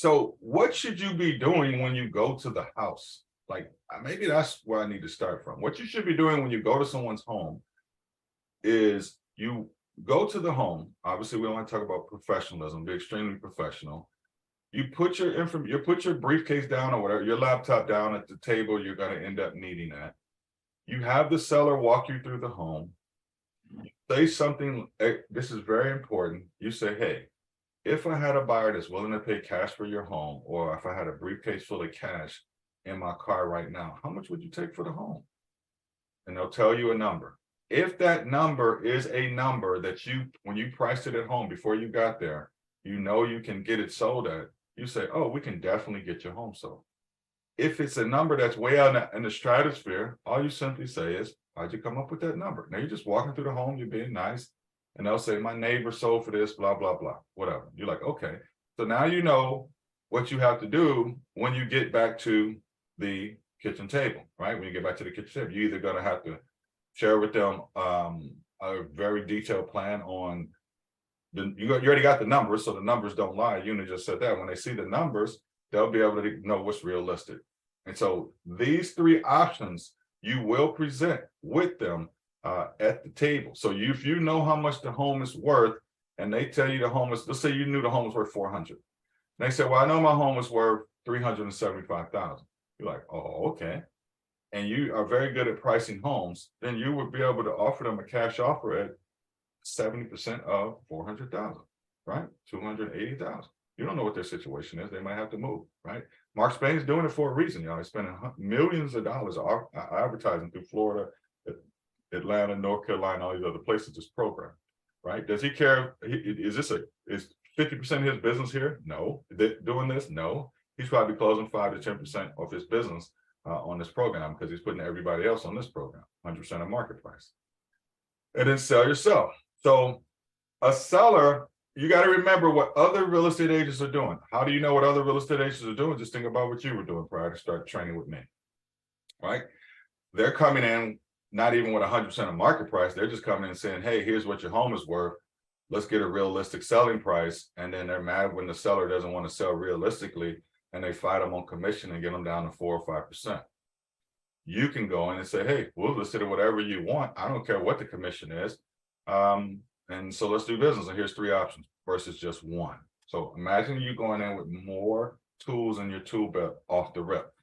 So what should you be doing when you go to the house? Like maybe that's where I need to start from. What you should be doing when you go to someone's home is you go to the home. Obviously, we don't want to talk about professionalism, be extremely professional. You put your you put your briefcase down or whatever, your laptop down at the table you're going to end up needing at. You have the seller walk you through the home. Say something, this is very important. You say, hey, if I had a buyer that's willing to pay cash for your home, or if I had a briefcase full of cash in my car right now, how much would you take for the home? And they'll tell you a number. If that number is a number that you, when you priced it at home before you got there, you know you can get it sold at, you say, oh, we can definitely get your home sold. If it's a number that's way out in the stratosphere, all you simply say is, how'd you come up with that number? Now you're just walking through the home, you're being nice, and they'll say, my neighbor sold for this, blah, blah, blah, whatever. You're like, okay. So now you know what you have to do when you get back to the kitchen table, right? When you get back to the kitchen table, you're either going to have to share with them a very detailed plan on you already got the numbers, so the numbers don't lie. You just said that. When they see the numbers, they'll be able to know what's realistic. And so these three options you will present with them at the table. So if you know how much the home is worth, and they tell you the home is, let's say you knew the home was worth 400. And they say, well, I know my home is worth 375,000. You're like, oh, okay. And you are very good at pricing homes, then you would be able to offer them a cash offer at 70% of 400,000, right? 280,000. You don't know what their situation is. They might have to move, right? Mark Spain's doing it for a reason, y'all. He's spending millions of dollars advertising through Florida, Atlanta, North Carolina, all these other places, this program, right? Does he care? Is 50% of his business here? No. Doing this? No. He's probably closing 5 to 10% of his business on this program because he's putting everybody else on this program, 100% of market price. And then sell yourself. So a seller, you got to remember what other real estate agents are doing. How do you know what other real estate agents are doing? Just think about what you were doing prior to start training with me, right? They're coming in not even with 100% of market price. They're just coming in and saying, hey, here's what your home is worth. Let's get a realistic selling price. And then they're mad when the seller doesn't want to sell realistically and they fight them on commission and get them down to 4 or 5%. You can go in and say, hey, we'll list it at whatever you want. I don't care what the commission is. And so let's do business. And here's 3 options versus just one. So imagine you going in with more tools in your tool belt off the rip.